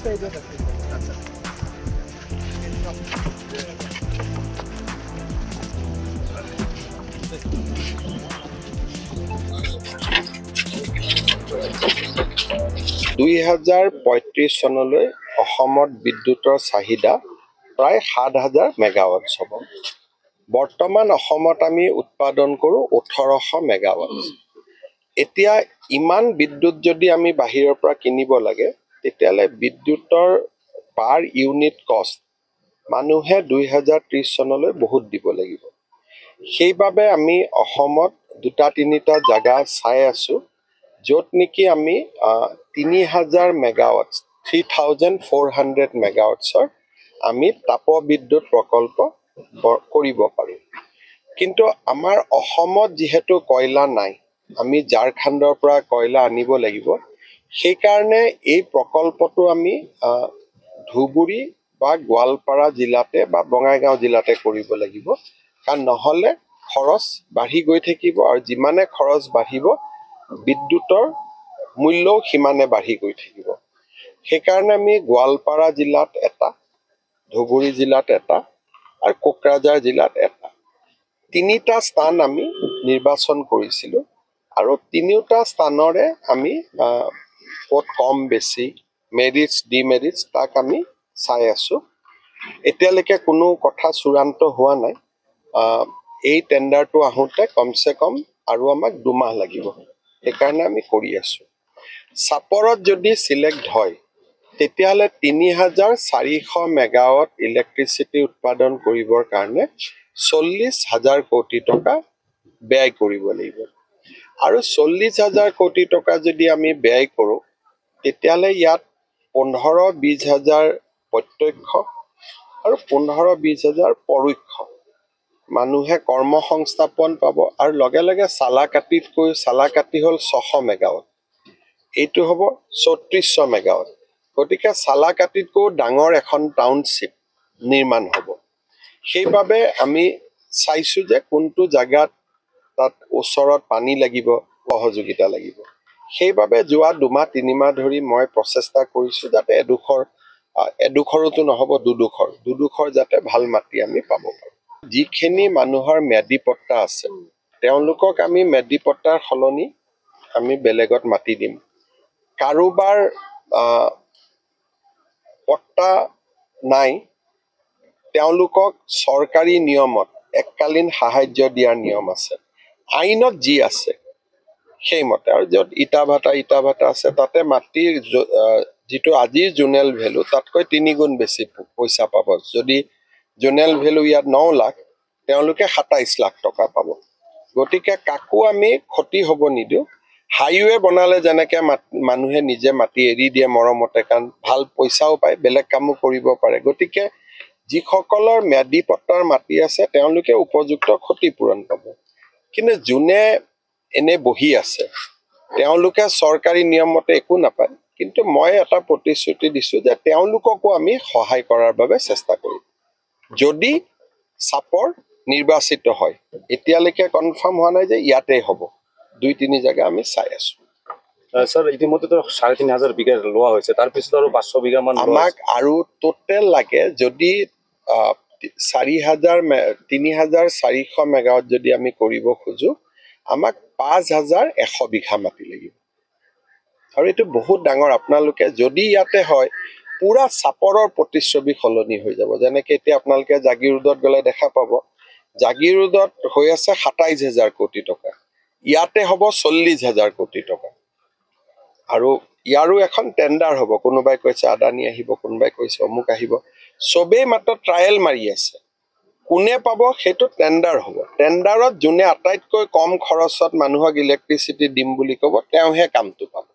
সাইডত আছে আচ্ছা 2035 চনলৈ অসমত বিদ্যুতৰ চাহিদা প্ৰায় 7000 মেগাৱাট হ'ব। বৰ্তমান অসমত আমি উৎপাদন কৰোঁ 1800 মেগাৱাট। এতিয়া ইমান বিদ্যুৎ যদি আমি বাহিৰৰ পৰা কিনিব লাগে তেতিয়ালে বিদ্যুতৰ পাৰ ইউনিট কষ্ট মানুহে 2030 চনলৈ বহুত দিব লাগিব। সেইবাবে আমি অসমত দুটা তিনিটা জাগা চাই আছো য'ত নেকি আমি 3000 মেগাৱাট 3400 মেগাৱাটছৰ আমি তাপবিদ্যুৎ প্ৰকল্প কৰিব পাৰোঁ। কিন্তু আমাৰ অসমত যিহেতু কয়লা নাই, আমি ঝাৰখণ্ডৰ পৰা কয়লা আনিব লাগিব। সেইকাৰণে এই প্ৰকল্পটো আমি ধুবুৰী বা গোৱালপাৰা জিলাতে বা বঙাইগাঁও জিলাতে কৰিব লাগিব। কাৰণ নহ'লে খৰচ বাঢ়ি গৈ থাকিব আৰু যিমানে খৰচ বাঢ়িব বিদ্যুতৰ মূল্যও সিমানে বাঢ়ি গৈ থাকিব। সেইকাৰণে আমি গোৱালপাৰা জিলাত এটা, ধুবুৰী জিলাত এটা আৰু কোকৰাঝাৰ জিলাত এটা, তিনিটা স্থান আমি নিৰ্বাচন কৰিছিলোঁ আৰু তিনিওটা স্থানৰে আমি ক'ত কম বেছি মেৰিটছ ডিমেৰিটছ তাক আমি চাই আছোঁ। এতিয়ালৈকে কোনো কথা চূড়ান্ত হোৱা নাই। এই টেণ্ডাৰটো আহোঁতে কমচে কম আৰু আমাক 2 মাহ লাগিব। সেইকাৰণে আমি কৰি আছোঁ। চাপৰত যদি চিলেক্ট হয় তেতিয়াহ'লে 3400 মেগাৱাট ইলেক্ট্ৰিচিটি উৎপাদন কৰিবৰ কাৰণে 40,000 কোটি টকা ব্যয় কৰিব লাগিব। আৰু 40,000 কোটি টকা যদি আমি ব্যয় কৰোঁ তেতিয়াহ'লে ইয়াত 15-20 হাজাৰ প্ৰত্যক্ষ আৰু 15-20 হাজাৰ পৰোক্ষ মানুহে কৰ্ম সংস্থাপন পাব। আৰু লগে লগে চালাকাটি হ'ল 600 মেগাৱাট, এইটো হ'ব 3400 মেগাৱাট। গতিকে চালাকাটিতকৈ ডাঙৰ এখন টাউনশ্বিপ নিৰ্মাণ হ'ব। সেইবাবে আমি চাইছোঁ যে কোনটো জাগাত তাত ওচৰত পানী লাগিব, সহযোগিতা লাগিব। সেইবাবে যোৱা 2-3 মাহ ধৰি মই প্ৰচেষ্টা কৰিছোঁ যাতে এডোখৰতো নহ'ব, দুডোখৰ যাতে ভাল মাটি আমি পাব পাৰোঁ। যিখিনি মানুহৰ ম্যাদী পট্টা আছে তেওঁলোকক আমি ম্যাদী পট্টাৰ সলনি আমি বেলেগত মাটি দিম। কাৰোবাৰ পট্টা নাই তেওঁলোকক চৰকাৰী নিয়মত এককালীন সাহায্য দিয়াৰ নিয়ম আছে, আইনত যি আছে সেইমতে। আৰু য'ত ইটা ভাটা আছে তাতে মাটিৰ যিটো আজিৰ জোনেল ভেলু তাতকৈ 3 গুণ বেছি পইচা পাব। যদি জোনেল ভেলু ইয়াত 9 লাখ তেওঁলোকে 27 লাখ টকা পাব। গতিকে কাকো আমি ক্ষতি হ'ব নিদিওঁ। হাইৱে বনালে যেনেকৈ মানুহে নিজে মাটি এৰি দিয়ে মৰমতে, কাৰণ ভাল পইচাও পায়, বেলেগ কামো কৰিব পাৰে। গতিকে যিসকলৰ ম্যাদী পট্টাৰ মাটি আছে তেওঁলোকে উপযুক্ত ক্ষতিপূৰণ পাব। কিন্তু যোনে এনে বহি আছে তেওঁলোকে চৰকাৰী নিয়মমতে একো নাপায়। কিন্তু মই এটা প্ৰতিশ্ৰুতি দিছোঁ যে তেওঁলোককো আমি সহায় কৰাৰ বাবে চেষ্টা কৰিম যদি চাপৰ নিৰ্বাচিত হয়। এতিয়ালৈকে কনফাৰ্ম হোৱা নাই যে ইয়াতে হ'ব, 2-3 জাগা আমি চাই আছোঁ। স্যার ইতিমধ্যে তো 3500 বিঘা লোৱা হৈছে, তাৰপিছত আৰু 500 বিঘা মান আমাক আৰু টোটেল লাগে যদি 3400 মেগাৱাট যদি আমি কৰিব খোজোঁ আমাক 5100 বিঘা মাটি লাগিব। আৰু এইটো বহুত ডাঙৰ। আপোনালোকে যদি ইয়াতে হয় পুৰা চাপৰৰ প্ৰতিচ্ছবি সলনি হৈ যাব। যেনেকৈ এতিয়া আপোনালোকে জাগিৰোডত গ'লে দেখা পাব জাগিৰোডত হৈ আছে 27,000 কোটি টকা, ইয়াতে হ'ব 40,000 কোটি টকা। আৰু ইয়াৰো এখন টেণ্ডাৰ হ'ব। কোনোবাই কৈছে আদানী আহিব, কোনোবাই কৈছে অমুক আহিব, চবেই মাত্ৰ ট্ৰায়েল মাৰি আছে। কোনে পাব সেইটো টেণ্ডাৰ হ'ব। টেণ্ডাৰত যোনে আটাইতকৈ কম খৰচত মানুহক ইলেক্ট্ৰিচিটি দিম বুলি ক'ব তেওঁহে কামটো পাব।